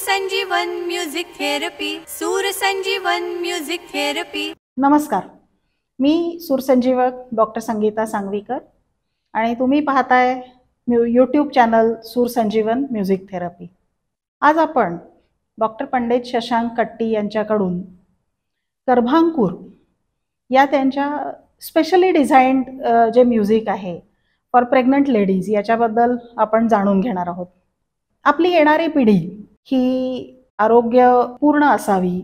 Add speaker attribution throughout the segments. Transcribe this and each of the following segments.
Speaker 1: संजीवन music therapy. सूर संजीवन म्युझिक थेरपी.
Speaker 2: नमस्कार, मी सूरसंजीवक डॉक्टर संगीता सांगवीकर आणि तुम्ही पाहताय यूट्यूब चॅनल सूरसंजीवन म्युझिक थेरपी. आज आपण डॉक्टर पंडित शशांक कट्टी यांच्याकडून गर्भांकुर या त्यांच्या स्पेशली डिझाईन्ड जे म्युझिक आहे फॉर प्रेग्नंट लेडीज याच्याबद्दल आपण जाणून घेणार आहोत. आपली येणारी पिढी ही आरोग्यपूर्ण असावी,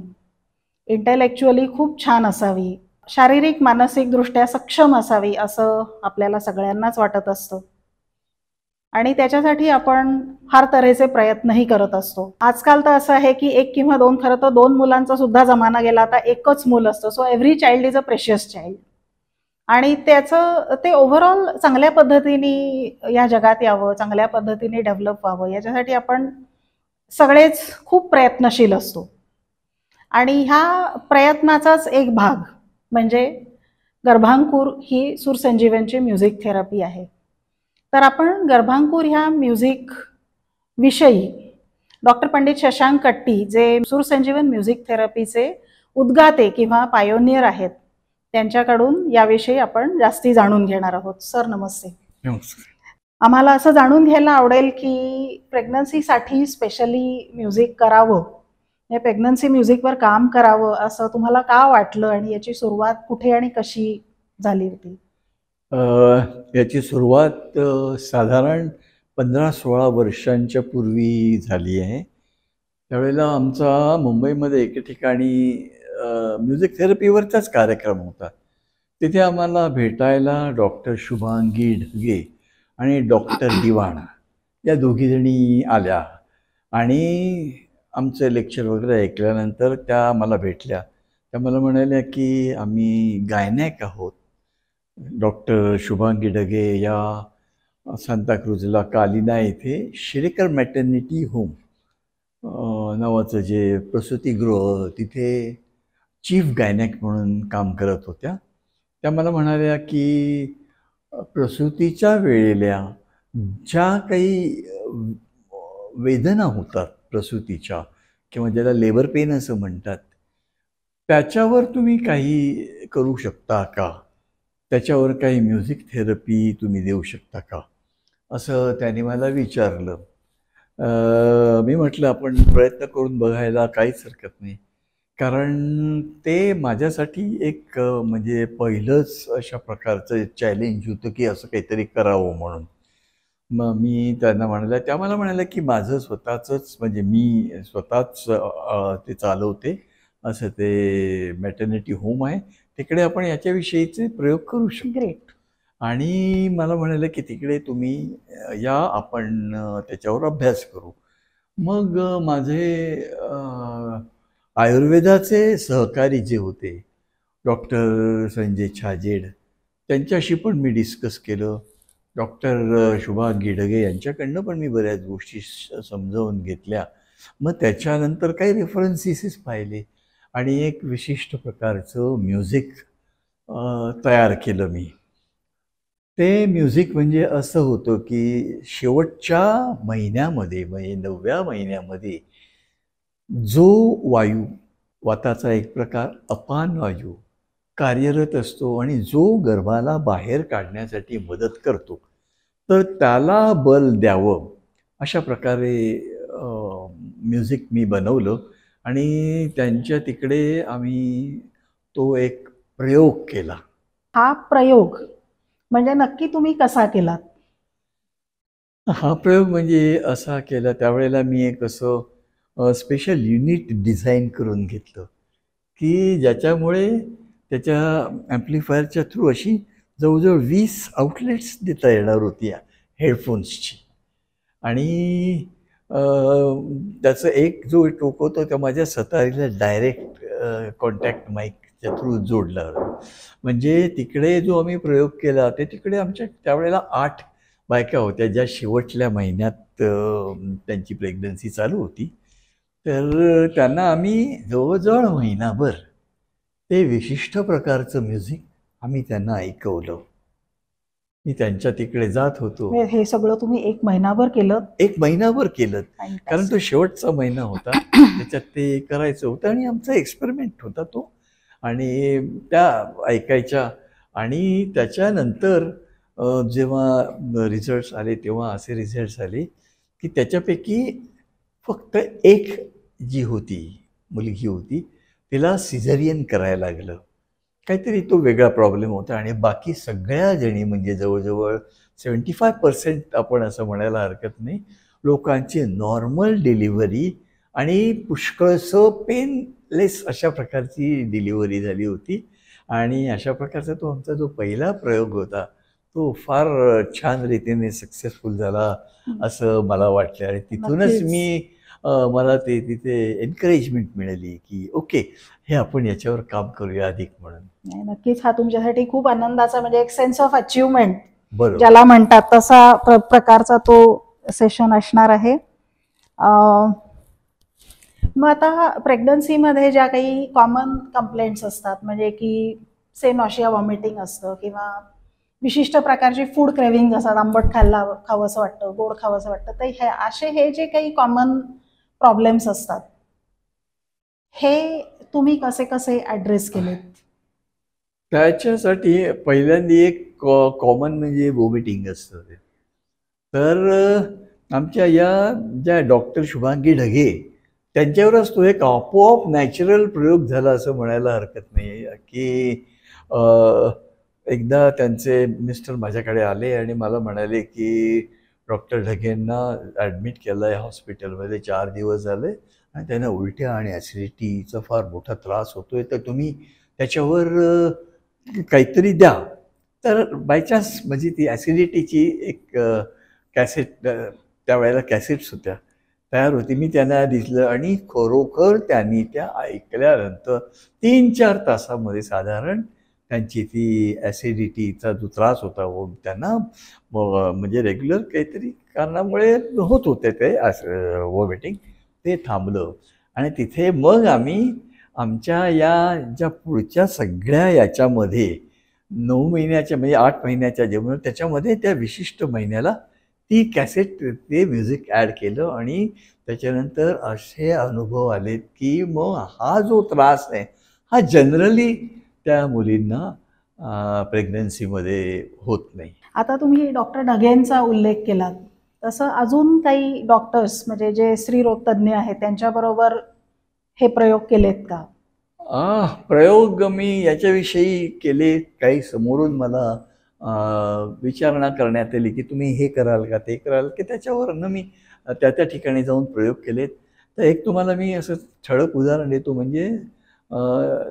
Speaker 2: इंटेलेक्च्युअली खूप छान असावी, शारीरिक मानसिकदृष्ट्या सक्षम असावी असं आपल्याला सगळ्यांनाच वाटत असतं आणि त्याच्यासाठी आपण फार तऱ्हेचे प्रयत्नही करत असतो. आजकाल तर असं आहे की एक किंवा दोन, खरं तर दोन मुलांचा सुद्धा जमाना गेला, आता एकच मूल असतं. So every child is a precious child आणि त्याचं ते ओव्हरऑल चांगल्या पद्धतीने या जगात यावं, चांगल्या पद्धतीने डेव्हलप व्हावं याच्यासाठी आपण सगळेच खूप प्रयत्नशील असतो आणि ह्या प्रयत्नाचाच एक भाग म्हणजे गर्भांकुर ही सूरसंजीवनची म्युझिक थेरपी आहे. तर आपण गर्भांकुर ह्या म्युझिक विषयी डॉक्टर पंडित शशांक कट्टी जे सूरसंजीवन म्युझिक थेरपीचे उद्गाते किंवा पायोनियर आहेत त्यांच्याकडून याविषयी आपण जास्ती जाणून घेणार आहोत. सर नमस्ते.
Speaker 3: नमस्कार.
Speaker 2: आम्हाला असं जाणून घ्यायला आवडेल की प्रेग्नन्सीसाठी स्पेशली म्युझिक करावं, या प्रेग्नन्सी म्युझिकवर काम करावं असं तुम्हाला का वाटलं आणि याची सुरुवात कुठे आणि कशी झाली होती?
Speaker 3: याची सुरुवात साधारण 15-16 वर्षांच्या पूर्वी झाली आहे. त्यावेळेला आमचा मुंबईमध्ये एके ठिकाणी म्युझिक थेरपीवरचाच कार्यक्रम होता. तिथे आम्हाला भेटायला डॉक्टर शुभांगी ढगे आणि डॉक्टर दिवाणा या दोघीजणी आल्या आणि आमचं लेक्चर वगैरे ऐकल्यानंतर त्या मला भेटल्या. त्या मला म्हणाल्या की आम्ही गायनॅक आहोत. डॉक्टर शुभांगी ढगे या सांताक्रूजला कालिना येथे शिरेकर मॅटर्निटी होम नावाचं जे प्रसूतीगृह तिथे चीफ गायनॅक म्हणून काम करत होत्या. त्या मला म्हणाल्या की प्रसूतीच्या वेळेला ज्या काही वेदना होतात प्रसूतीच्या किंवा ज्याला लेबर पेन असं म्हणतात, त्याच्यावर तुम्ही काही करू शकता का, त्याच्यावर काही म्युझिक थेरपी तुम्ही देऊ शकता का असं त्याने मला विचारलं. मी म्हटलं आपण प्रयत्न करून बघायला काहीच हरकत नाही, कारण ते माझ्यासाठी एक म्हणजे पहिलंच अशा प्रकारचं चॅलेंज होतं की असं काहीतरी करावं म्हणून. मग मी त्यांना म्हणाल्या, त्या मला म्हणाल्या की माझं स्वतःचंच म्हणजे मी स्वतःच ते चालवते असं ते मॅटर्निटी होम आहे, तिकडे आपण याच्याविषयीचे प्रयोग करू शकतो.
Speaker 2: ग्रेट.
Speaker 3: आणि मला म्हणाले की तिकडे तुम्ही या, आपण त्याच्यावर अभ्यास करू. मग माझे आयुर्वेदाचे सहकारी जे होते डॉक्टर संजय छाजेड, त्यांच्याशी पण मी डिस्कस केलं. डॉक्टर शुभांगी ढगे यांच्याकडनं पण मी बऱ्याच गोष्टी समजावून घेतल्या. मग त्याच्यानंतर काही रेफरन्सेस पाहिले आणि एक विशिष्ट प्रकारचं म्युझिक तयार केलं मी. ते म्युझिक म्हणजे असं होतं की शेवटच्या महिन्यामध्ये म्हणजे 9व्या महिन्यामध्ये जो वायू, वाताचा एक प्रकार अपान वायू कार्यरत असतो आणि जो गर्भाला बाहेर काढण्यासाठी मदत करतो, तर त्याला बल द्यावं अशा प्रकारे म्युझिक मी बनवलं आणि त्यांच्या तिकडे आम्ही तो एक प्रयोग केला.
Speaker 2: हा प्रयोग म्हणजे नक्की तुम्ही कसा केलात?
Speaker 3: हा प्रयोग म्हणजे असा केला, त्यावेळेला मी एक असं स्पेशल युनिट डिझाईन करून घेतलं की ज्याच्यामुळे त्याच्या ॲम्प्लिफायरच्या थ्रू अशी जवळजवळ 20 आउटलेट्स देता येणार होती हेडफोन्सची. आणि त्याचं एक जो टोक होतं त्या माझ्या सतारीला डायरेक्ट कॉन्टॅक्ट माईकच्या थ्रू जोडला होता. म्हणजे तिकडे जो आम्ही प्रयोग केला ते तिकडे आमच्या त्यावेळेला 8 बायका होत्या ज्या शेवटल्या महिन्यात त्यांची प्रेग्नन्सी चालू होती. तर त्यांना आम्ही जवळजवळ महिनाभर ते विशिष्ट प्रकारचं म्युझिक आम्ही त्यांना ऐकवलं. मी त्यांच्या तिकडे जात होतो.
Speaker 2: हे सगळं तुम्ही 1 महिनाभर केलं?
Speaker 3: 1 महिनाभर केलं, कारण तो शेवटचा महिना होता. त्याच्यात ते करायचं होतं आणि आमचा एक्सपेरिमेंट होता तो. आणि त्या ऐकायच्या. आणि त्याच्यानंतर जेव्हा रिझल्ट्स आले तेव्हा असे रिझल्ट्स आले की त्याच्यापैकी फक्त एक जी होती मुलगी होती तिला सिझेरियन करायला लागलं. काहीतरी तो वेगळा प्रॉब्लेम होता. आणि बाकी सगळ्या जणी म्हणजे जवळजवळ 75% आपण असं म्हणायला हरकत नाही लोकांची नॉर्मल डिलिव्हरी आणि पुष्कळसं पेनलेस अशा प्रकारची डिलिव्हरी झाली होती. आणि अशा प्रकारचा तो आमचा जो पहिला प्रयोग होता तो फार छान रीतीने सक्सेसफुल झाला असं मला वाटलं. आणि तिथूनच मला ते तिथे एनकरेजमेंट मिळाली की ओके, हे आपण याच्यावर काम करूया अधिक म्हणून.
Speaker 2: नक्कीच हा तुमच्यासाठी खूप आनंदाचा म्हणजे एक सेन्स ऑफ अचिव्हमेंट
Speaker 3: बरोबर
Speaker 2: ज्याला म्हणतात तसा प्रकारचा तो सेशन असणार आहे. मग आता प्रेग्नन्सीमध्ये ज्या काही कॉमन कंप्लेंट्स असतात म्हणजे की से नॉशिया वॉमिटिंग असतं किंवा विशिष्ट प्रकारची फूड क्रेव्हिंग असतात, आंबट खावंसं वाटतं, गोड खावंसं वाटतं, तर हे जे काही कॉमन प्रॉब्लेम्स असतात हे तुम्ही कसे कसे ॲड्रेस केलेत?
Speaker 3: त्याच्यासाठी पहिल्यांदा एक कॉमन म्हणजे वॉमिटिंग असतं ते. तर आमच्या या ज्या डॉक्टर शुभांगी ढगे त्यांच्यावरच तो एक आपोआप नॅचरल प्रयोग झाला असं म्हणायला हरकत नाही. की एकदा त्यांचे मिस्टर माझ्याकडे आले आणि मला म्हणाले की डॉक्टर ढगेंना ॲडमिट केलं आहे हॉस्पिटलमध्ये, 4 दिवस झाले आणि त्यांना उलट्या आणि ॲसिडिटीचा फार मोठा त्रास होतोय, तर तुम्ही त्याच्यावर काहीतरी द्या. तर बायचान्स म्हणजे ती ॲसिडिटीची एक कॅसेट, त्यावेळेला कॅसेट्स होत्या तयार होती, मी त्यांना दिसलं आणि खरोखर त्यांनी त्या ऐकल्यानंतर 3-4 तासामध्ये साधारण त्यांची ती ॲसिडिटीचा जो त्रास होता त्यांना म्हणजे रेग्युलर काहीतरी कारणामुळे होत होते ते वॉमिटिंग, ते थांबलं. आणि तिथे मग आम्ही आमच्या या ज्या पुढच्या सगळ्या याच्यामध्ये 9 महिन्याच्या म्हणजे 8 महिन्याच्या जेवण त्याच्यामध्ये त्या विशिष्ट महिन्याला ती कॅसेट ते म्युझिक ॲड केलं. आणि त्याच्यानंतर असे अनुभव आलेत की मग हा जो त्रास आहे हा जनरली त्या मुलींना प्रेग्नन्सीमध्ये होत नाही.
Speaker 2: आता तुम्ही डॉक्टर ढगेंचा उल्लेख केलात, तसं अजून काही डॉक्टर्स म्हणजे जे स्त्रीरोग तज्ज्ञ आहेत त्यांच्याबरोबर हे प्रयोग केलेत का?
Speaker 3: प्रयोग मी याच्याविषयी केले. काही समोरून मला विचारणा करण्यात आली की तुम्ही हे कराल का ते कराल की, त्याच्यावरनं मी त्या ठिकाणी जाऊन प्रयोग केलेत. तर एक तुम्हाला मी असं ठळक उदाहरण देतो. म्हणजे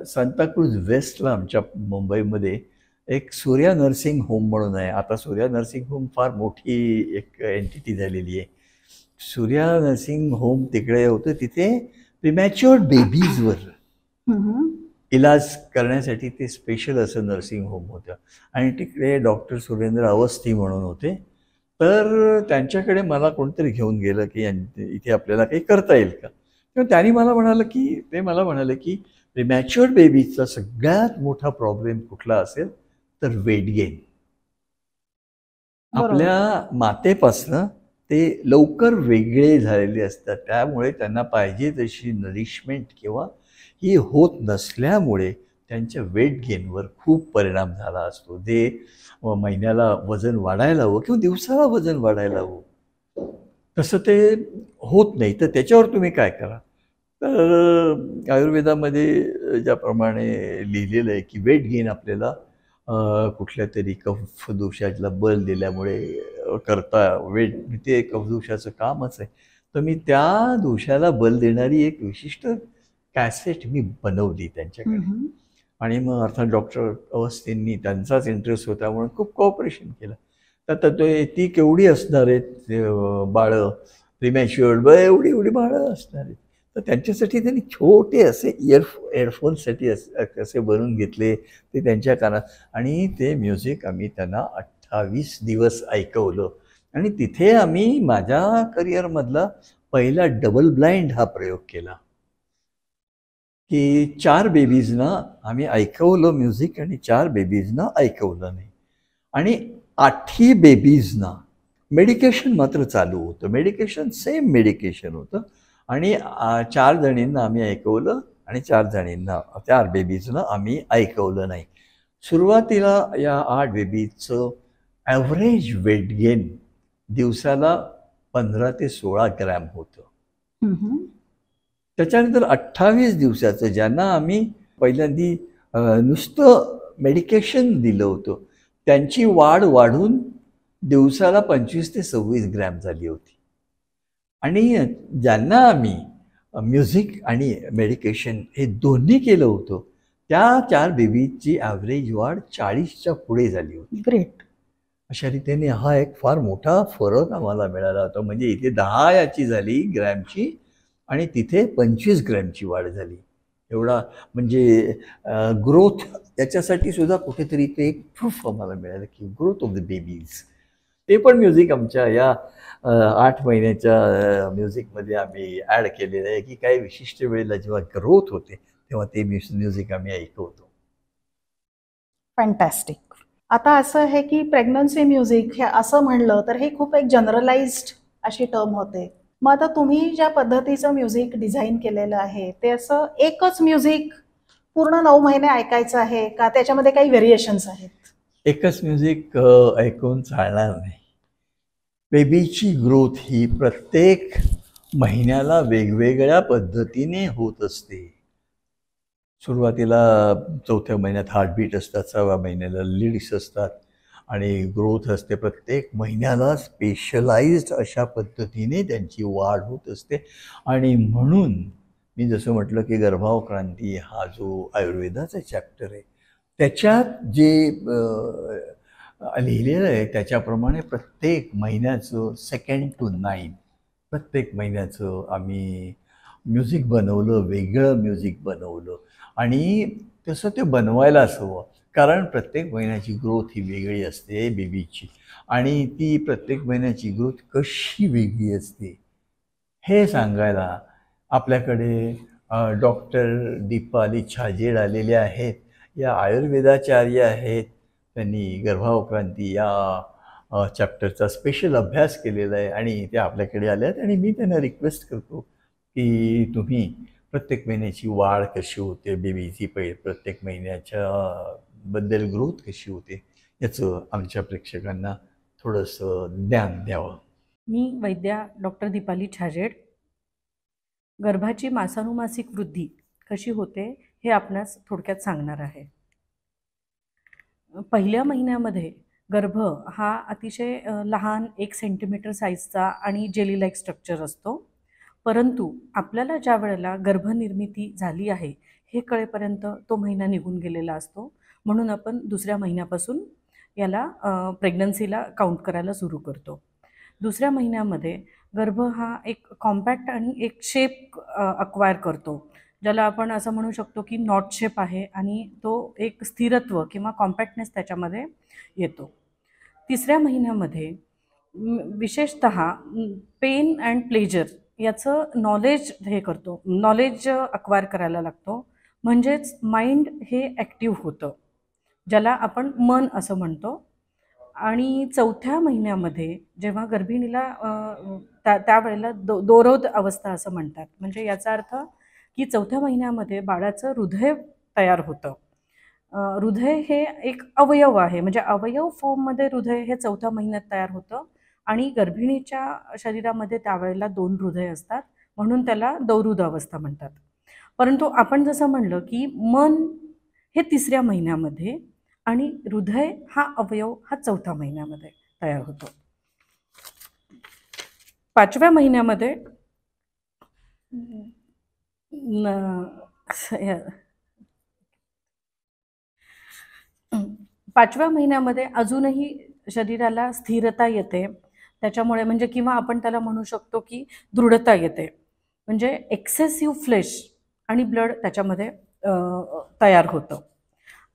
Speaker 3: सांताक्रूझ वेस्टला आमच्या मुंबईमध्ये एक सूर्या नर्सिंग होम म्हणून आहे. आता सूर्या नर्सिंग होम फार मोठी एक एंटिटी झालेली आहे. सूर्या नर्सिंग होम तिकडे होतं. तिथे प्रिमॅच्युअर्ड बेबीजवर इलाज करण्यासाठी ते स्पेशल असं नर्सिंग होम होतं. आणि तिकडे डॉक्टर सुरेंद्र अवस्थी म्हणून होते. तर त्यांच्याकडे मला कोणतरी घेऊन गेलं की इथे आपल्याला काही करता येईल का. तर त्यांनी मला म्हणाले की प्रिमॅच्युअर्ड बेबीजचा सगळ्यात मोठा प्रॉब्लेम कुठला असेल तर वेट गेन. आपल्या मातेपासनं ते लवकर वेगळे झालेले असतात, त्यामुळे त्यांना पाहिजे तशी नरिशमेंट किंवा ही होत नसल्यामुळे त्यांच्या वेट गेनवर खूप परिणाम झाला असतो. जे महिन्याला वजन वाढायला हवं किंवा दिवसाला वजन वाढायला हवं तसं ते होत नाही. तर त्याच्यावर तुम्ही काय करा. तर आयुर्वेदामध्ये ज्याप्रमाणे लिहिलेलं आहे की वेट गेन आपल्याला कुठल्या तरी कफदोषाला बल दिल्यामुळे ते कफदोषाचं कामच आहे. तर मी त्या दोषाला बल देणारी एक विशिष्ट कॅसेट मी बनवली त्यांच्याकडे. आणि मग अर्थात डॉक्टर अवस्थींनी त्यांचाच इंटरेस्ट होता म्हणून खूप कोऑपरेशन केलं. तर ती केवढी असणार आहेत बाळं, प्रिमॅच्युअर्ड एवढी बाळं असणार आहेत. तर त्यांच्यासाठी त्यांनी छोटे असे हेडफोनसाठी असे बनवून घेतले ते त्यांच्या कानात. आणि ते म्युझिक आम्ही त्यांना 28 दिवस ऐकवलं. आणि तिथे आम्ही माझ्या करिअरमधला पहिला डबल ब्लाइंड हा प्रयोग केला की 4 बेबीजना आम्ही ऐकवलं म्युझिक आणि 4 बेबीजना ऐकवलं नाही. आणि 8ही बेबीजना मेडिकेशन मात्र चालू होतं. मेडिकेशन सेम मेडिकेशन होतं आणि 4 जणींना आम्ही ऐकवलं आणि 4 बेबीजना आम्ही ऐकवलं नाही. सुरुवातीला या 8 बेबीजचं ॲव्हरेज वेट गेन दिवसाला 15 ते 16 ग्रॅम होतं. त्याच्यानंतर 28 दिवसाचं ज्यांना आम्ही पहिल्यांदी नुसतं मेडिकेशन दिलं होतं त्यांची वाढ वाढून दिवसाला 25 ते 26 ग्रॅम झाली होती. आणि ज्यांना आम्ही म्युझिक आणि मेडिकेशन हे दोन्ही केलं होतं त्या 4 बेबीची ॲव्हरेज वाढ 40च्या पुढे झाली होती.
Speaker 2: ग्रेट.
Speaker 3: अशा रीतीने हा एक फार मोठा फरक आम्हाला मिळाला होता. म्हणजे इथे 10 याची झाली ग्रॅमची आणि तिथे 25 ग्रॅमची वाढ झाली. एवढा म्हणजे ग्रोथ याच्यासाठी सुद्धा कुठेतरी ते एक प्रूफ आम्हाला मिळालं की ग्रोथ ऑफ द बेबीज. ते पण म्युझिक आमच्या या 8 महिन्याच्या म्युझिकमध्ये आम्ही ॲड केलेलं आहे की काही विशिष्ट वेळेला जेव्हा ग्रोथ होते तेव्हा ते म्युझिक आम्ही ऐकवतो.
Speaker 2: फॅन्टॅस्टिक. आता असं आहे की प्रेग्नन्सी म्युझिक हे असं म्हणलं तर हे खूप एक जनरलाइज्ड अशी टर्म होते. मग आता तुम्ही ज्या पद्धतीचं म्युझिक डिझाईन केलेलं आहे ते असं एकच म्युझिक पूर्ण 9 महिने ऐकायचं आहे का त्याच्यामध्ये काही व्हेरिएशन्स आहेत?
Speaker 3: एकच म्युझिक ऐकून चालणार नाही. बेबीची ग्रोथ ही प्रत्येक महिन्याला वेगवेगळ्या पद्धतीने होत असते. सुरुवातीला 4थ्या महिन्यात हार्टबीट असतात, 6व्या महिन्याला लिड्स असतात आणि ग्रोथ असते. प्रत्येक महिन्याला स्पेशलाइज्ड अशा पद्धतीने त्यांची वाढ होत असते. आणि म्हणून मी जसं म्हटलं की गर्भावक्रांती हा जो आयुर्वेदाचा चॅप्टर आहे त्याच्यात जे लिहिलेलं आहे त्याच्याप्रमाणे प्रत्येक महिन्याचं 2 to 9 प्रत्येक महिन्याचं आम्ही म्युझिक बनवलं, वेगळं म्युझिक बनवलं. आणि तसं ते बनवायलाच हवं कारण प्रत्येक महिन्याची ग्रोथ ही वेगळी असते बेबीची आणि ती प्रत्येक महिन्याची ग्रोथ कशी वेगळी असते हे सांगायला आपल्याकडे डॉक्टर दीपाली छाजेड आलेले आहेत. या आयुर्वेदाचार्य आहेत. त्यांनी गर्भावक्रांती या चॅप्टरचा स्पेशल अभ्यास केलेला आहे आणि त्या आपल्याकडे आल्या आहेत. आणि मी त्यांना रिक्वेस्ट करतो की तुम्ही प्रत्येक महिन्याची वाढ कशी होते बेबीची प्रत्येक महिन्याच्या बद्दल ग्रोथ कशी होते याचं आमच्या प्रेक्षकांना थोडंसं ज्ञान द्यावं.
Speaker 4: मी वैद्या डॉक्टर दीपाली छाजेड गर्भाची मासानुमासिक वृद्धी कशी होते हे आपणास थोडक्यात सांगणार आहे. पहिल्या महिन्यामध्ये गर्भ हा अतिशय लहान 1 सेंटीमीटर साईजचा आणि जेली लाईक स्ट्रक्चर असतो. परंतु आपल्याला ज्या वेळेला गर्भनिर्मिती झाली आहे हे कळेपर्यंत तो महिना निघून गेलेला असतो. म्हणून आपण दुसऱ्या महिन्यापासून याला प्रेग्नन्सीला काउंट करायला सुरू करतो. दुसऱ्या महिन्यामध्ये गर्भ हा एक कॉम्पॅक्ट आणि एक शेप अक्वायर करतो ज्याला आपण असं म्हणू शकतो की नॉट शेप आहे आणि तो एक स्थिरत्व किंवा कॉम्पॅक्टनेस त्याच्यामध्ये येतो. तिसऱ्या महिन्यामध्ये विशेषतः पेन अँड प्लेजर याचं नॉलेज अक्वायर करायला लागतो. म्हणजेच माइंड हे ॲक्टिव्ह होतं ज्याला आपण मन असं म्हणतो. आणि 4थ्या महिन्यामध्ये जेव्हा गर्भिणीला त्यावेळेला दोरोद अवस्था असं म्हणतात. म्हणजे याचा अर्थ की 4थ्या महिन्यामध्ये बाळाचं हृदय तयार होतं. हृदय हे एक अवयव आहे म्हणजे अवयव फॉर्ममध्ये हृदय हे 4थ्या महिन्यात तयार होतं आणि गर्भिणीच्या शरीरामध्ये त्यावेळेला 2 हृदय असतात म्हणून त्याला दौरुद अवस्था म्हणतात. परंतु आपण जसं म्हणलं की मन हे 3ऱ्या महिन्यामध्ये आणि हृदय हा अवयव हा 4थ्या महिन्यामध्ये तयार होतो. 5व्या महिन्यामध्ये 5व्या महिन्यामध्ये अजूनही शरीराला स्थिरता येते. त्याच्यामुळे म्हणजे किंवा आपण त्याला म्हणू शकतो की दृढता येते. म्हणजे एक्सेसिव्ह फ्लेश आणि ब्लड त्याच्यामध्ये तयार होतं.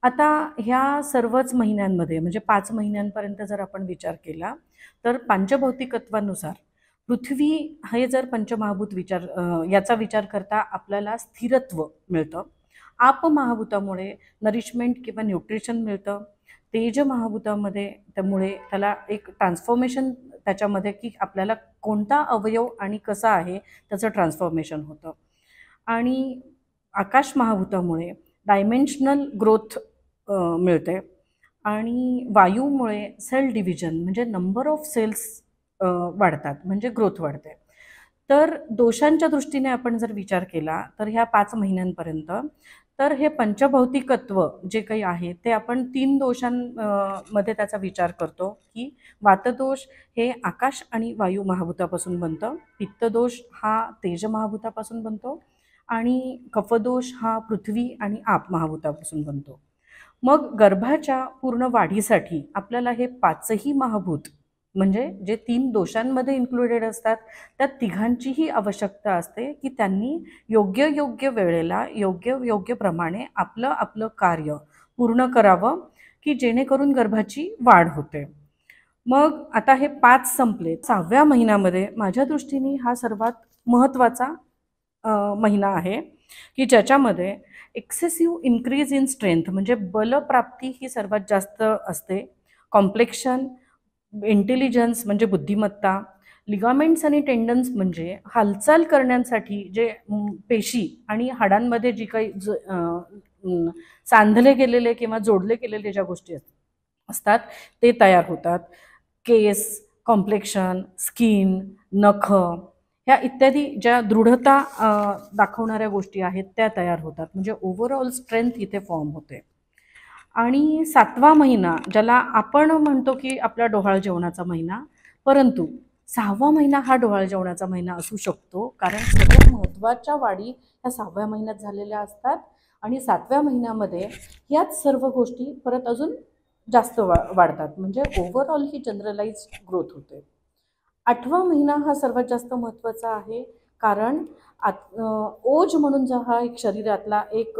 Speaker 4: आता ह्या सर्वच महिन्यांमध्ये म्हणजे 5 महिन्यांपर्यंत जर आपण विचार केला तर पंचभौतिकत्वानुसार पृथ्वी हे जर पंचमहाभूत याचा विचार करता आपल्याला स्थिरत्व मिळतं. आपमहाभूतामुळे नरिशमेंट किंवा न्यूट्रिशन मिळतं. तेज महाभूतामध्ये त्यामुळे त्याला एक ट्रान्सफॉर्मेशन त्याच्यामध्ये की आपल्याला कोणता अवयव आणि कसा आहे त्याचं ट्रान्सफॉर्मेशन होतं. आणि आकाश महाभूतामुळे डायमेन्शनल ग्रोथ मिळते. आणि वायूमुळे सेल डिव्हिजन म्हणजे नंबर ऑफ सेल्स वाढतात, म्हणजे ग्रोथ वाढते. तर दोषांच्या दृष्टीने आपण जर विचार केला तर ह्या 5 महिन्यांपर्यंत तर हे पंचभौतिकत्व जे काही आहे ते आपण 3 दोषांमध्ये त्याचा विचार करतो की वातदोष हे आकाश आणि वायू महाभूतापासून बनतं, पित्तदोष हा तेज महाभूतापासून बनतो आणि कफदोष हा पृथ्वी आणि आप महाभूतापासून बनतो. मग गर्भाच्या पूर्ण वाढीसाठी आपल्याला हे 5ही महाभूत म्हणजे जे 3 दोषांमध्ये इन्क्लुडेड असतात त्या तिघांचीही आवश्यकता असते की त्यांनी योग्य योग्य वेळेला योग्य योग्य प्रमाणे आपलं आपलं कार्य पूर्ण करावं की जेणेकरून गर्भाची वाढ होते. मग आता हे 5 संपले. 6व्या महिन्यामध्ये माझ्या दृष्टीने हा सर्वात महत्त्वाचा महिना आहे की ज्याच्यामध्ये एक्सेसिव्ह इन्क्रीज इन स्ट्रेंथ म्हणजे बलप्राप्ती ही सर्वात जास्त असते. कॉम्प्लेक्शन, इंटेलिजन्स म्हणजे बुद्धिमत्ता, लिगामेंट्स आणि टेंडन्स म्हणजे हालचाल करण्यासाठी जे पेशी आणि हाडांमध्ये जी काही सांधले गेलेले किंवा जोडले गेलेले ज्या गोष्टी असतात ते तयार होतात. केस, कॉम्प्लेक्शन, स्किन, नख ह्या इत्यादी ज्या दृढता दाखवणाऱ्या गोष्टी आहेत त्या तयार होतात. म्हणजे ओव्हरऑल स्ट्रेंथ इथे फॉर्म होते. आणि 7वा महिना ज्याला आपण म्हणतो की आपला डोहाळ जेवणाचा महिना, परंतु 6वा महिना हा डोहाळ जेवणाचा महिना असू शकतो कारण सगळ्यात महत्त्वाच्या वाढी ह्या 6व्या महिन्यात झालेल्या असतात आणि 7व्या महिन्यामध्ये ह्याच सर्व गोष्टी परत अजून जास्त वाढतात. म्हणजे ओव्हरऑल ही जनरलाइज्ड ग्रोथ होते. 8वा महिना हा सर्वात जास्त महत्त्वाचा आहे कारण ओज म्हणून जो हा एक शरीरातला एक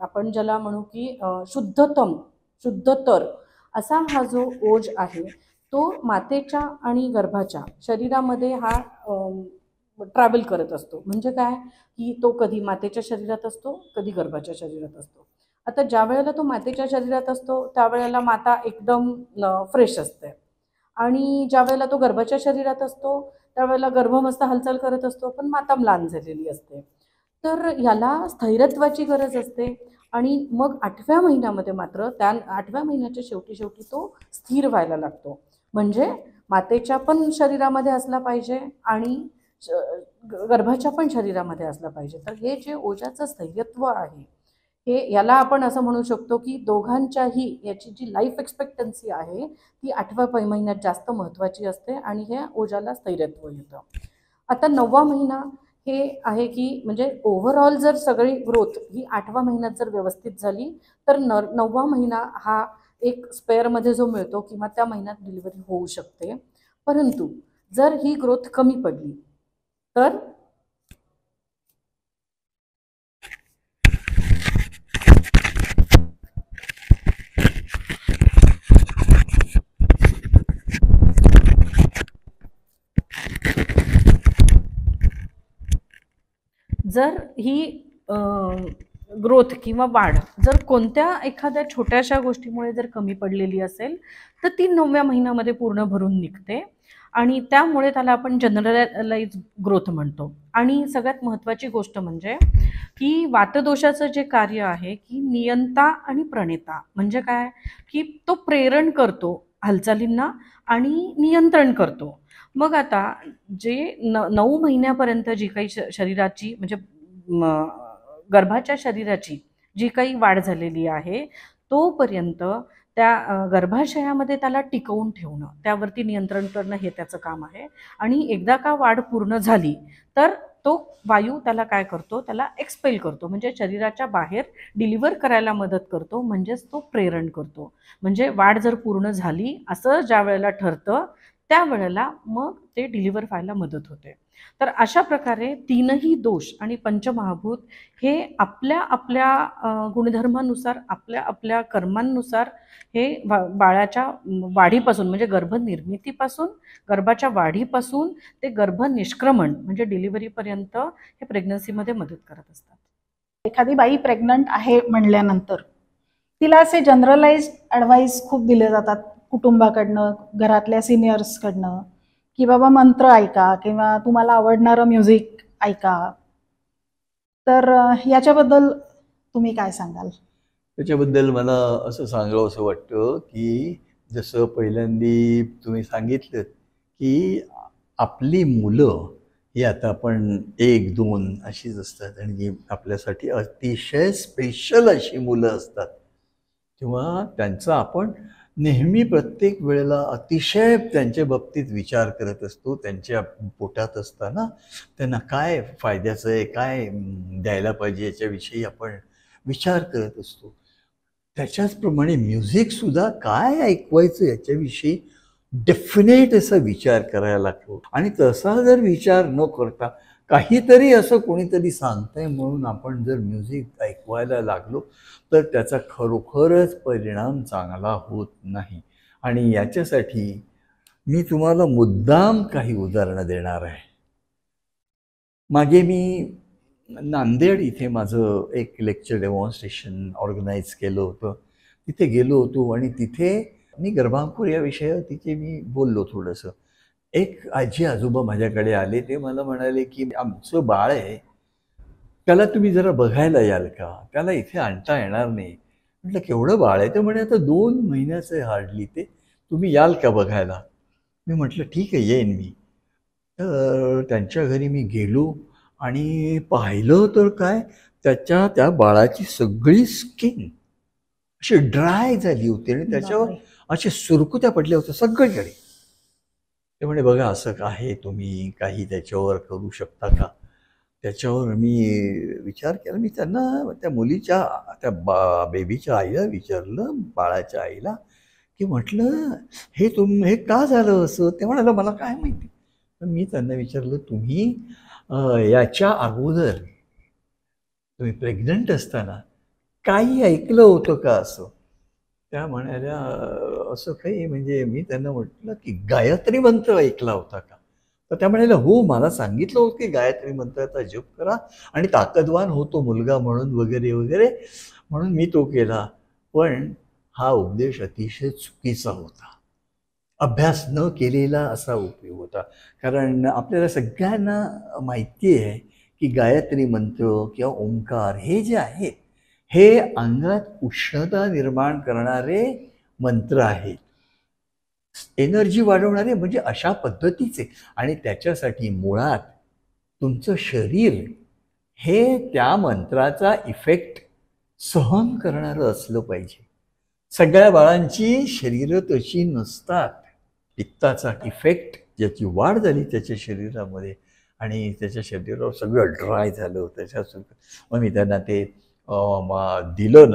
Speaker 4: आपण ज्याला म्हणू की शुद्धतर असा हा जो ओज आहे तो मातेच्या आणि गर्भाच्या शरीरामध्ये हा ट्रॅव्हल करत असतो. म्हणजे काय की तो कधी मातेच्या शरीरात असतो, कधी गर्भाच्या शरीरात असतो. आता ज्या वेळेला तो मातेच्या शरीरात असतो त्यावेळेला माता एकदम फ्रेश असते आणि ज्या वेळेला तो गर्भाच्या शरीरात असतो त्यावेळेला गर्भ मस्त हालचाल करत असतो पण माता म्लान झालेली असते. तर याला स्थैर्यत्वाची गरज असते. आणि मग 8व्या महिन्यामध्ये मात्र त्या 8व्या महिन्याच्या शेवटी तो स्थिर व्हायला लागतो. म्हणजे मातेच्या पण शरीरामध्ये असला पाहिजे आणि गर्भाच्या पण शरीरामध्ये असला पाहिजे. तर हे जे ओजाचं स्थैर्यत्व आहे हे याला आपण असं म्हणू शकतो की दोघांच्याही याची जी लाईफ एक्सपेक्टन्सी आहे ती 8व्या महिन्यात जास्त महत्त्वाची असते आणि हे ओजाला स्थैर्यत्व येतं. आता 9वा महिना हे आहे की म्हणजे ओव्हरऑल जर सगळी ग्रोथ ही 8व्या महिन्यात जर व्यवस्थित झाली तर 9वा महिना हा एक स्पेअरमध्ये जो मिळतो किंवा त्या महिन्यात डिलिव्हरी होऊ शकते. परंतु जर ही ग्रोथ कमी पडली तर जर ही ग्रोथ किंवा वाढ जर कोणत्या एखाद्या छोट्याशा गोष्टीमुळे जर कमी पडलेली असेल तर ती 9व्या महिन्यामध्ये पूर्ण भरून निघते आणि त्यामुळे त्याला आपण जनरलाइज ग्रोथ म्हणतो. आणि सगळ्यात महत्त्वाची गोष्ट म्हणजे की वातदोषाचं जे कार्य आहे की नियंता आणि प्रणेता म्हणजे काय की तो प्रेरण करतो हालचालींना आणि नियंत्रण करतो. मग आता जे 9 महिन्यापर्यंत जी काही शरीराची म्हणजे गर्भाच्या शरीराची जी काही वाढ झालेली आहे तोपर्यंत त्या गर्भाशयामध्ये त्याला टिकवून ठेवणं, त्यावरती नियंत्रण करणं हे त्याचं काम आहे. आणि एकदा का वाढ पूर्ण झाली तर तो वायू त्याला काय करतो, त्याला एक्सपेल करतो म्हणजे शरीराच्या बाहेर डिलिव्हर करायला मदत करतो. म्हणजेच तो प्रेरण करतो. म्हणजे वाढ जर पूर्ण झाली असं ज्या वेळेला ठरतं त्यावेळेला मग ते डिलिव्हर व्हायला मदत होते. तर अशा प्रकारे 3ही दोष आणि पंचमहाभूत हे आपल्या आपल्या गुणधर्मानुसार आपल्या आपल्या कर्मांनुसार हे बाळाच्या वाढीपासून म्हणजे गर्भनिर्मितीपासून गर्भाच्या वाढीपासून ते गर्भनिष्क्रमण म्हणजे डिलिव्हरीपर्यंत हे प्रेग्नन्सीमध्ये मदत करत असतात.
Speaker 2: एखादी बाई प्रेग्नंट आहे म्हणल्यानंतर तिला असे जनरलाइज्ड ॲडवाईस खूप दिले जातात कुटुंबाकडनं, घरातल्या सिनियर्सकडनं, की बाबा मंत्र ऐका किंवा तुम्हाला आवडणारं म्युझिक ऐका. तर याच्याबद्दल तुम्ही काय सांगाल?
Speaker 3: त्याच्याबद्दल मला असं सांगावंसं वाटतं, की जसं पहिल्यांदी तुम्ही सांगितलं, की आपली मुलं ही आता आपण 1-2 अशीच असतात आणि जी आपल्यासाठी अतिशय स्पेशल अशी मुलं असतात किंवा त्यांचा आपण नेहमी प्रत्येक वेळेला अतिशय त्यांच्या बाबतीत विचार करत असतो. त्यांच्या पोटात असताना त्यांना काय फायद्याचं आहे, काय द्यायला पाहिजे याच्याविषयी आपण विचार करत असतो. त्याच्याचप्रमाणे म्युझिकसुद्धा काय ऐकवायचं याच्याविषयी डेफिनेट असा विचार करायला लागतो आणि तसा जर विचार न करता काहीतरी असं कोणीतरी सांगतंय म्हणून आपण जर म्युझिक ऐकवायला लागलो तर त्याचा खरोखरच परिणाम चांगला होत नाही. आणि याच्यासाठी मी तुम्हाला मुद्दाम काही उदाहरणं देणार आहे. मागे मी नांदेड इथे माझं एक लेक्चर डेमॉन्स्ट्रेशन ऑर्गनाईज केलं होतं. तिथे गेलो होतो आणि तिथे मी गर्भांकुर या विषयावर तिथे मी बोललो थोडंसं. एक आजी आजोबा माझ्याकडे आले. ते मला म्हणाले, की आमचं बाळ आहे, त्याला तुम्ही जरा बघायला याल का? त्याला इथे आणता येणार नाही. म्हटलं केवढं बाळ आहे? तर म्हणे आता 2 महिन्याचं आहे हार्डली ते. तुम्ही याल का बघायला? मी म्हटलं ठीक आहे, येईन मी. तर त्यांच्या घरी मी गेलो आणि पाहिलं तर काय, त्या बाळाची सगळी स्किन अशी ड्राय झाली होती आणि त्याच्यावर
Speaker 2: बापरे.
Speaker 3: अशा सुरकुत्या पडल्या होत्या सगळीकडे. ते म्हणे बघा असं आहे, तुम्ही काही त्याच्यावर करू शकता का? त्याच्यावर मी विचार केला. मी त्यांना त्या मुलीच्या त्या बेबीच्या आईला विचारलं, बाळाच्या आईला, की म्हटलं हे का झालं असं? ते म्हणाला मला काय माहिती. तर मी त्यांना विचारलं, तुम्ही याच्या अगोदर तुम्ही प्रेग्नंट असताना काही ऐकलं होतं का असं? त्या म्हणाल्या असं काही म्हणजे मी त्यांना म्हटलं की गायत्री मंत्र ऐकला होता का? तर त्या म्हणाल्या हो, मला सांगितलं होतं की गायत्री मंत्राचा जप करा आणि ताकदवान होतो मुलगा म्हणून वगैरे वगैरे, म्हणून मी तो केला. पण हा उपदेश अतिशय चुकीचा होता. अभ्यास न केलेला असा उपयोग होता. कारण आपल्याला सगळ्यांना माहिती आहे की गायत्री मंत्र किंवा ओंकार हे जे आहेत हे अंगात उष्णता निर्माण करणारे मंत्र आहेत. एनर्जी वाढवणारे म्हणजे अशा पद्धतीचे. आणि त्याच्यासाठी मुळात तुमचं शरीर हे त्या मंत्राचा इफेक्ट सहन करणारं असलं पाहिजे. सगळ्या बाळांची शरीरं तशी नसतात. पित्ताचा इफेक्ट ज्याची वाढ झाली त्याच्या शरीरामध्ये आणि त्याच्या शरीरावर सगळं ड्राय झालं त्याच्यासोबत. मग मी त्यांना ते दिलं.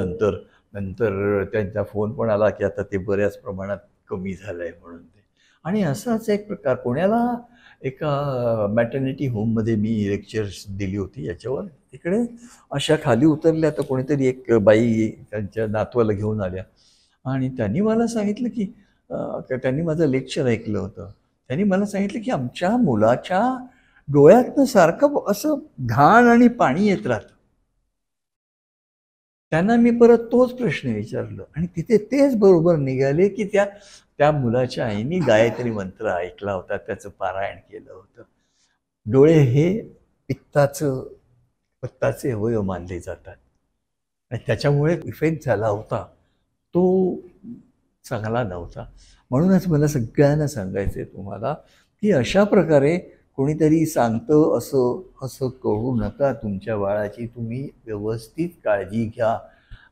Speaker 3: नंतर त्यांचा फोन पण आला की आता ते बऱ्याच प्रमाणात कमी झालं आहे म्हणून ते. आणि असाच एक प्रकार पुण्याला एका मॅटर्निटी होममध्ये मी लेक्चर्स दिली होती याच्यावर. तिकडे अशा खाली उतरल्या तर कोणीतरी एक बाई त्यांच्या नातवाला घेऊन आल्या आणि त्यांनी मला सांगितलं की त्यांनी माझं लेक्चर ऐकलं होतं. त्यांनी मला सांगितलं की आमच्या मुलाच्या डोळ्यातनं सारखं असं घाण आणि पाणी येत राहतं. त्यांना मी परत तोच प्रश्न विचारलं आणि तिथे तेच बरोबर निघाले की त्या मुलाच्या आईने गायत्री मंत्र ऐकला होता, त्याचं पारायण केलं होतं. डोळे हे पित्ताचे अवयव मानले जातात आणि त्याच्यामुळे इफेक्ट झाला होता तो चांगला नव्हता. म्हणूनच मला सगळ्यांना सांगायचं आहे तुम्हाला की अशा प्रकारे कोणीतरी सांगतं असं करू नका. तुमच्या बाळाची तुम्ही व्यवस्थित काळजी घ्या.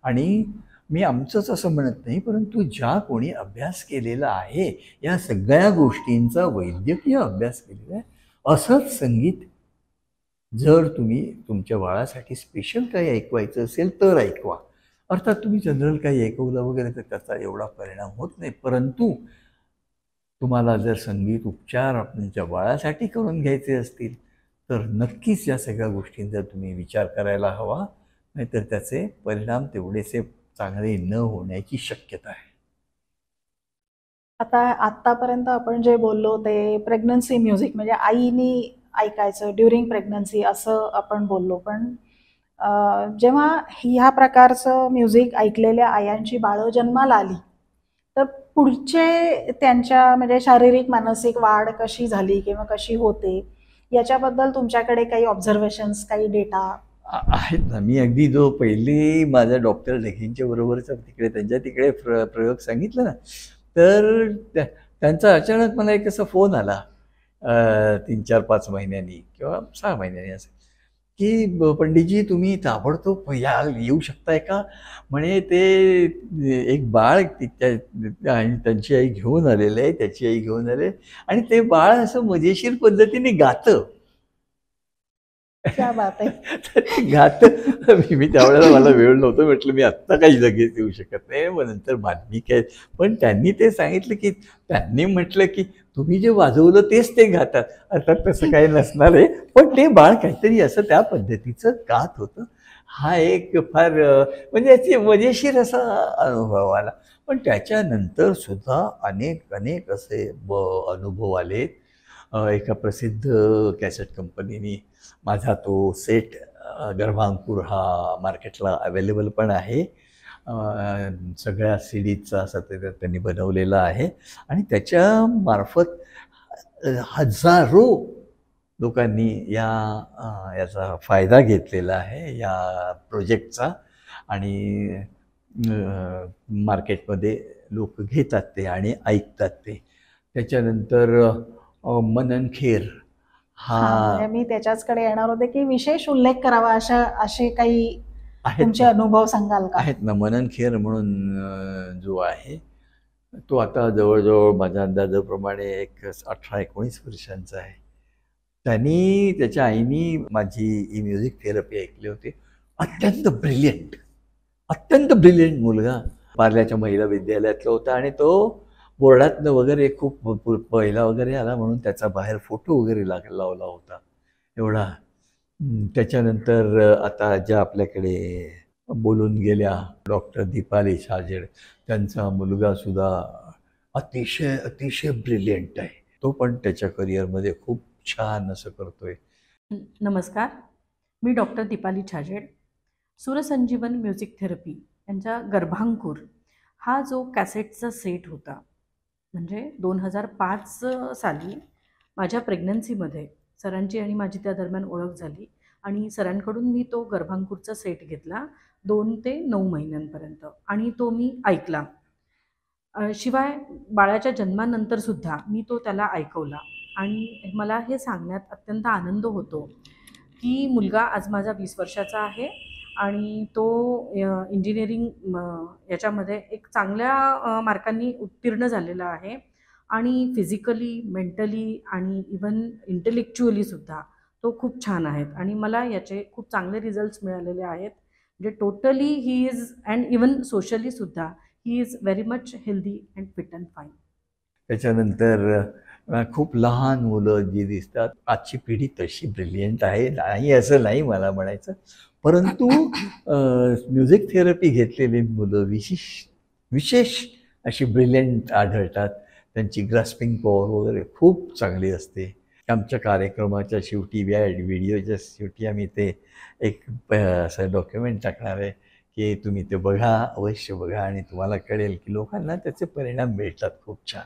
Speaker 3: आणि मी आमचंच असं म्हणत नाही, परंतु ज्या कोणी अभ्यास केलेला आहे या सगळ्या गोष्टींचा वैद्यकीय अभ्यास केलेला आहे असंच संगीत जर तुम्ही तुमच्या बाळासाठी स्पेशल काही ऐकवायचं असेल तर ऐकवा. अर्थात तुम्ही जनरल काही ऐकवलं वगैरे तर त्याचा एवढा परिणाम होत नाही. परंतु तुम्हाला जर संगीत उपचार तुमच्या बाळासाठी करून घ्यायचे असतील तर नक्कीच या सगळ्या गोष्टींचा तुम्ही विचार करायला हवा. नाहीतर त्याचे परिणाम तेवढेसे चांगले न होण्याची शक्यता आहे.
Speaker 2: आतापर्यंत आपण जे बोललो ते प्रेग्नन्सी म्युझिक म्हणजे आईनी ऐकायचं ड्युरिंग प्रेग्नन्सी असं आपण बोललो. पण जेव्हा ह्या प्रकारचं म्युझिक ऐकलेल्या आयांची बाळं जन्माला आली तर पुढचे त्यांच्या म्हणजे शारीरिक मानसिक वाढ कशी झाली किंवा कशी होते याच्याबद्दल तुमच्याकडे काही ऑब्झर्वेशन्स काही डेटा
Speaker 3: आहेत ना. मी अगदी जो पहिले माझा डॉक्टर ढेकेंच्या बरोबरचा तिकडे त्यांच्या तिकडे प्रयोग सांगितला ना, तर त्यांचा अचानक मला एक असा फोन आला 3-4-5 महिन्यांनी किंवा 6 महिन्यांनी असं, की पंडितजी तुम्ही ताबडतोब येऊ शकताय का? म्हणे ते एक बाळ आणि त्यांची आई घेऊन आलेलं आहे, त्याची आई घेऊन आले आणि ते बाळ असं मजेशीर पद्धतीने गातं.
Speaker 2: क्या बात आहे.
Speaker 3: तर ते गातं. मी त्यावेळेला मला वेळ नव्हतं, म्हटलं मी आत्ता काही लगेच येऊ शकत नाही, मग नंतर बातमी काय. पण त्यांनी ते सांगितलं की त्यांनी म्हटलं की तुम्ही जे वाजवलं तेच ते गातात. अर्थात तसं काही नसणार आहे, पण ते बाळ काहीतरी असं त्या पद्धतीचं गात होतं. हा एक फार म्हणजे याची मजेशीर असा अनुभव आला. पण त्याच्यानंतर सुद्धा अनेक अनेक असे अनुभव आलेत. एका प्रसिद्ध कॅसेट कंपनीने माझा तो सेट गर्भांकुर हा मार्केटला अवेलेबल पण आहे. सगळ्या सीडीजचा असा त्यांनी बनवलेला आहे आणि त्याच्यामार्फत हजारो लोकांनी याचा फायदा घेतलेला आहे या प्रोजेक्टचा. आणि मार्केटमध्ये लोक घेतात ते आणि ऐकतात ते. त्याच्यानंतर मनन खेर
Speaker 2: म्हणजे मी त्याच्याचकडे येणार होते की विशेष उल्लेख करावा असे काही तुमचे अनुभव सांगाल का?
Speaker 3: आहेत ना. मनन खेर म्हणून जो आहे तो आता जवळजवळ माझ्या अंदाजाप्रमाणे एक 18-19 वर्षांचा आहे. त्यांनी त्याच्या आईनी माझी ही म्युझिक थेरपी ऐकली होती. अत्यंत ब्रिलियंट मुलगा. पार्ल्याच्या महिला विद्यालयातला होता आणि तो बोर्डातनं वगैरे खूप पहिला वगैरे आला म्हणून त्याचा बाहेर फोटो वगैरे लावला होता एवढा. त्याच्यानंतर आता ज्या आपल्याकडे बोलून गेल्या डॉक्टर दीपाली छाजेड, त्यांचा मुलगा सुद्धा अतिशय ब्रिलियंट आहे. तो पण त्याच्या करिअरमध्ये खूप छान असं करतोय.
Speaker 4: नमस्कार, मी doctor Deepali Chhajed. Sursanjeevan music therapy यांच्या गर्भांकुर हा जो कॅसेटचा सेट होता, म्हणजे 2005 साली माझ्या प्रेग्नन्सीमध्ये सरांची आणि माझी त्या दरम्यान ओळख झाली आणि सरांकडून मी तो गर्भांकुरचा सेट घेतला 2 ते 9 महिन्यांपर्यंत आणि तो मी ऐकला. शिवाय बाळाच्या जन्मानंतरसुद्धा मी तो त्याला ऐकवला आणि मला हे सांगण्यात अत्यंत आनंद होतो की मुलगा आज माझा 20 वर्षाचा आहे आणि तो इंजिनिअरिंग याच्यामध्ये एक चांगल्या मार्कांनी उत्तीर्ण झालेला आहे आणि फिजिकली, मेंटली आणि इवन इंटेलेक्च्युअलीसुद्धा तो खूप छान आहेत आणि मला याचे खूप चांगले रिझल्ट्स मिळालेले आहेत. म्हणजे totally he is and even सोशलीसुद्धा he is very much healthy and fit and fine.
Speaker 3: त्याच्यानंतर खूप लहान मुलं जी दिसतात, आजची पिढी तशी ब्रिलियंट आहे नाही असं नाही मला म्हणायचं, परंतु म्युझिक थेरपी घेतलेली मुलं विशेष अशी ब्रिलियंट आढळतात. त्यांची ग्रास्पिंग पॉवर वगैरे खूप चांगली असते. आमच्या कार्यक्रमाच्या शेवटी व्हिडिओच्या शेवटी आम्ही ते एक असं डॉक्युमेंट टाकणार आहे की तुम्ही ते बघा, अवश्य बघा आणि तुम्हाला कळेल की लोकांना त्याचे परिणाम मिळतात खूप छान.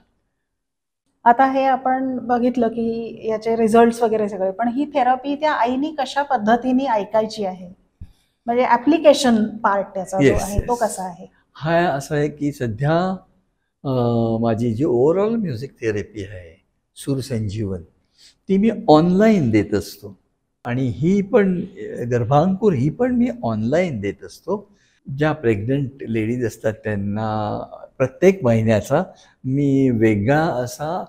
Speaker 2: आता हे आपण बघितलं की याचे रिझल्ट्स वगैरे सगळे, पण ही थेरपी त्या आईनी कशा पद्धतीने ऐकायची आहे, म्हणजे ऍप्लिकेशन पार्ट त्याचा जो आहे तो कसा आहे?
Speaker 3: हा असं आहे की सध्या माझी जी ओव्हरऑल म्युझिक थेरपी आहे सूरसंजीवन, ती मी ऑनलाईन देत असतो आणि ही पण गर्भांकुर ही पण मी ऑनलाईन देत असतो. ज्या प्रेग्नंट लेडीज असतात त्यांना प्रत्येक महिन्याचा मी वेगळा असा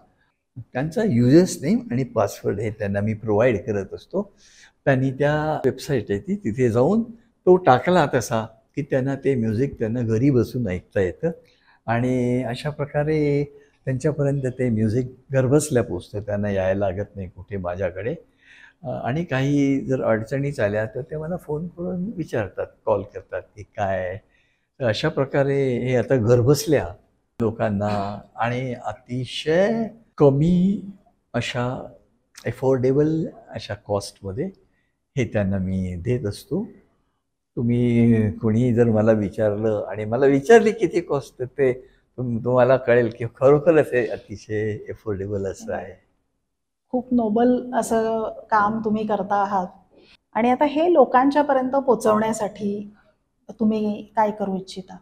Speaker 3: त्यांचा युजर्स नेम आणि पासवर्ड हे त्यांना मी प्रोव्हाइड करत असतो. त्यांनी त्या वेबसाईट आहे ती तिथे जाऊन तो टाकला तसा की त्यांना ते म्युझिक त्यांना घरी बसून ऐकता येतं आणि अशा प्रकारे त्यांच्यापर्यंत ते म्युझिक घरबसल्या पोचतं. त्यांना यायला लागत नाही कुठे माझ्याकडे. आणि काही जर अडचणीच आल्या तर ते मला फोन करून विचारतात, कॉल करतात की काय. तर अशा प्रकारे हे आता घरबसल्या लोकांना आणि अतिशय कमी अशा एफोर्डेबल अशा कॉस्टमध्ये हे त्यांना मी देत असतो. तुम्ही कोणी जर मला विचारलं आणि मला विचारली किती कॉस्ट ते तुम्हाला कळेल की खरोखरच हे अतिशय एफोर्डेबल असं आहे.
Speaker 2: खूप नोबल असं काम तुम्ही करता आहात. आणि आता हे लोकांच्यापर्यंत पोचवण्यासाठी तुम्ही काय करू इच्छिता?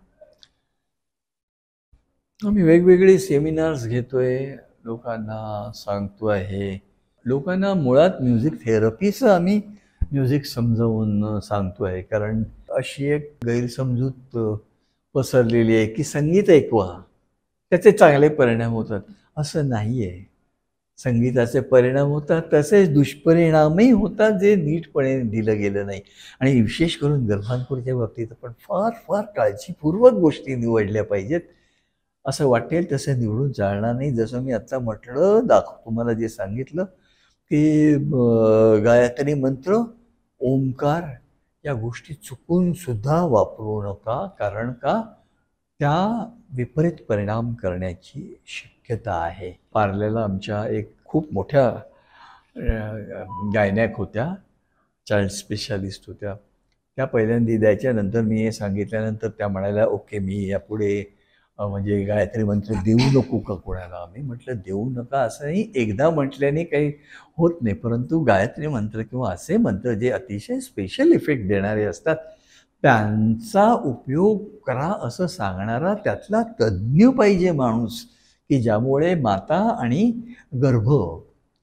Speaker 3: आम्ही वेगवेगळे सेमिनार्स घेतोय, लोकांना सांगतो आहे. लोकांना मुळात म्युझिक थेरपीचं आम्ही म्युझिक समजावून सांगतो आहे. कारण अशी एक गैरसमजूत पसरलेली आहे की संगीत ऐकवा, त्याचे चांगले परिणाम होतात. असं नाही आहे. संगीताचे परिणाम होतात, तसेच दुष्परिणामही होतात जे नीटपणे दिलं गेलं नाही. आणि विशेष करून गर्भांकुरच्या बाबतीत आपण फार फार काळजीपूर्वक गोष्टी निवडल्या पाहिजेत. असं वाटेल तसं निवडून चालणार नाही. जसं मी आत्ता म्हटलं, तुम्हाला जे सांगितलं की गायत्री मंत्र, ओंकार या गोष्टी चुकून सुद्धा वापरू नका. कारण का त्या विपरीत परिणाम करण्याची शक्यता आहे. पार्ल्याला आमच्या एक खूप मोठ्या गायनॅक होत्या, चाइल्ड स्पेशालिस्ट होत्या. त्या पहिल्यांदा द्यायच्या. नंतर मी हे सांगितल्यानंतर त्या म्हणाल्या, ओके मी यापुढे म्हणजे गायत्री मंत्र देऊ नको का कोणाला? मी म्हटलं देऊ नका असं नाही, एकदा म्हटल्याने काही होत नाही. परंतु गायत्री मंत्र किंवा असे मंत्र जे अतिशय स्पेशल इफेक्ट देणारे असतात त्यांचा उपयोग करा असं सांगणारा त्यातला तज्ज्ञ पाहिजे माणूस, की ज्यामुळे माता आणि गर्भ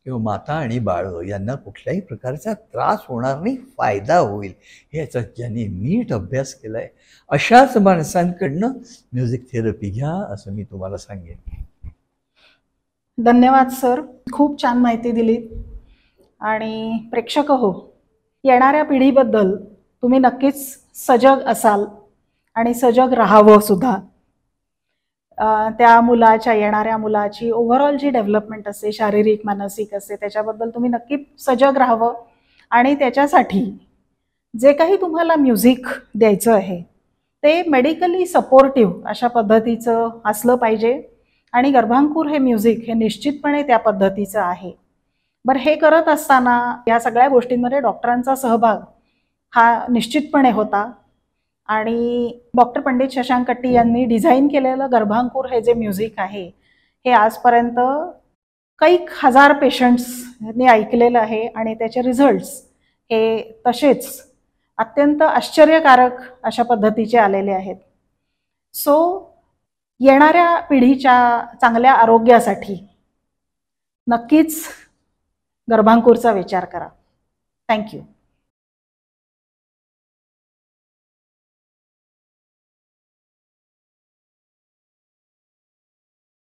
Speaker 3: किंवा माता आणि बाळं यांना कुठल्याही प्रकारचा त्रास होणार नाही, फायदा होईल. ह्याचा ज्यांनी नीट अभ्यास केला आहे अशाच माणसांकडनं म्युझिक थेरपी घ्या असं मी तुम्हाला सांगेन.
Speaker 2: धन्यवाद सर, खूप छान माहिती दिलीत. आणि प्रेक्षक हो, येणाऱ्या पिढीबद्दल तुम्ही नक्कीच सजग असाल आणि सजग राहावं सुद्धा. त्या मुलाच्या, येणाऱ्या मुलाची ओव्हरऑल जी डेव्हलपमेंट असते, शारीरिक मानसिक असते, त्याच्याबद्दल तुम्ही नक्की सजग राहावं. आणि त्याच्यासाठी जे काही तुम्हाला म्युझिक द्यायचं आहे ते मेडिकली सपोर्टिव्ह अशा पद्धतीचं असलं पाहिजे. आणि गर्भांकुर हे म्युझिक हे निश्चितपणे त्या पद्धतीचं आहे. बरं, हे करत असताना या सगळ्या गोष्टींमध्ये डॉक्टरांचा सहभाग हा निश्चितपणे होता. आणि डॉक्टर पंडित शशांक कट्टी यांनी डिझाईन केलेलं गर्भांकुर हे जे म्युझिक आहे हे आजपर्यंत कैक हजार पेशंट्सनी ऐकलेलं आहे. आणि त्याचे रिझल्ट्स हे तसेच अत्यंत आश्चर्यकारक अशा पद्धतीचे आलेले आहेत. सो येणाऱ्या पिढीच्या चांगल्या आरोग्यासाठी नक्कीच गर्भांकुरचा विचार करा. थँक्यू.